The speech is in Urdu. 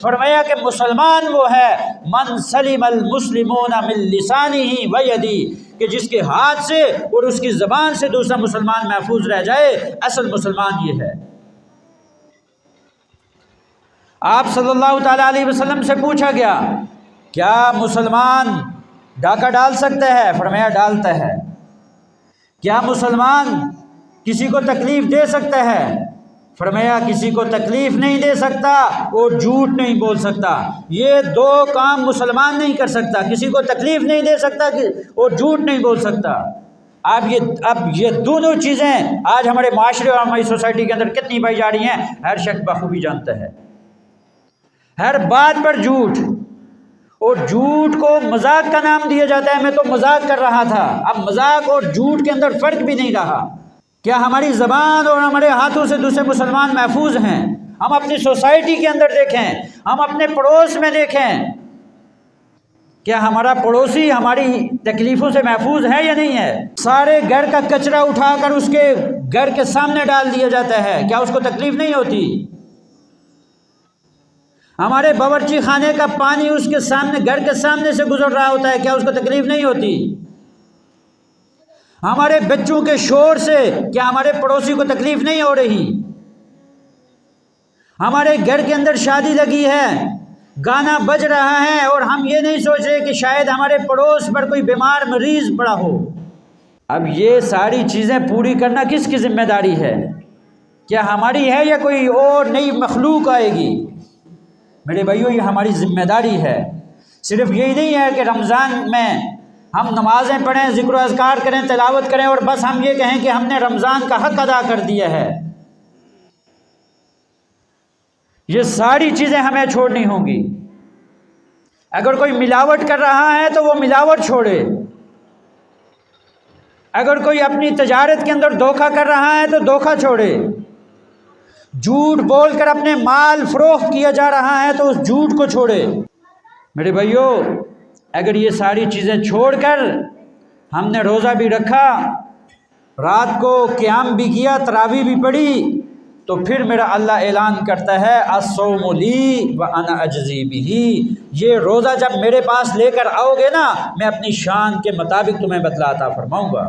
فرمایا کہ مسلمان وہ ہے من سلم المسلمون من لسانہ و یدہ، کہ جس کے ہاتھ سے اور اس کی زبان سے دوسرا مسلمان محفوظ رہ جائے، اصل مسلمان یہ ہے۔ آپ صلی اللہ تعالیٰ علیہ وسلم سے پوچھا گیا کیا مسلمان ڈاکہ ڈال سکتا ہے؟ فرمایا ڈالتا ہے۔ کیا مسلمان کسی کو تکلیف دے سکتا ہے؟ فرمایا کسی کو تکلیف نہیں دے سکتا اور جھوٹ نہیں بول سکتا۔ یہ دو کام مسلمان نہیں کر سکتا، کسی کو تکلیف نہیں دے سکتا اور جھوٹ نہیں بول سکتا۔ اب یہ دونوں چیزیں آج ہمارے معاشرے اور ہماری سوسائٹی کے اندر کتنی پائی جا رہی ہیں، ہر شخص بخوبی جانتا ہے۔ ہر بات پر جھوٹ، اور جھوٹ کو مذاق کا نام دیا جاتا ہے۔ میں تو مذاق کر رہا تھا، اب مذاق اور جھوٹ کے اندر فرق بھی نہیں رہا۔ کیا ہماری زبان اور ہمارے ہاتھوں سے دوسرے مسلمان محفوظ ہیں؟ ہم اپنی سوسائٹی کے اندر دیکھیں، ہم اپنے پڑوس میں دیکھیں، کیا ہمارا پڑوسی ہماری تکلیفوں سے محفوظ ہے یا نہیں ہے؟ سارے گھر کا کچرا اٹھا کر اس کے گھر کے سامنے ڈال دیا جاتا ہے، کیا اس کو تکلیف نہیں ہوتی؟ ہمارے باورچی خانے کا پانی اس کے سامنے، گھر کے سامنے سے گزر رہا ہوتا ہے، کیا اس کو تکلیف نہیں ہوتی؟ ہمارے بچوں کے شور سے کیا ہمارے پڑوسی کو تکلیف نہیں ہو رہی؟ ہمارے گھر کے اندر شادی لگی ہے، گانا بج رہا ہے اور ہم یہ نہیں سوچ رہے کہ شاید ہمارے پڑوس پر کوئی بیمار مریض پڑا ہو۔ اب یہ ساری چیزیں پوری کرنا کس کی ذمہ داری ہے؟ کیا ہماری ہے یا کوئی اور نئی مخلوق آئے گی؟ میرے بھائیو، یہ ہماری ذمہ داری ہے۔ صرف یہی نہیں ہے کہ رمضان میں ہم نمازیں پڑھیں، ذکر و اذکار کریں، تلاوت کریں اور بس ہم یہ کہیں کہ ہم نے رمضان کا حق ادا کر دیا ہے۔ یہ ساری چیزیں ہمیں چھوڑنی ہوں گی۔ اگر کوئی ملاوٹ کر رہا ہے تو وہ ملاوٹ چھوڑے، اگر کوئی اپنی تجارت کے اندر دھوکہ کر رہا ہے تو دھوکہ چھوڑے، جھوٹ بول کر اپنے مال فروخت کیا جا رہا ہے تو اس جھوٹ کو چھوڑے۔ میرے بھائیو، اگر یہ ساری چیزیں چھوڑ کر ہم نے روزہ بھی رکھا، رات کو قیام بھی کیا، تراویح بھی پڑھی، تو پھر میرا اللہ اعلان کرتا ہے الصوم لی وانا اجزی بہ، یہ روزہ جب میرے پاس لے کر آؤ گے نا، میں اپنی شان کے مطابق تمہیں بدلہ عطا فرماؤں گا۔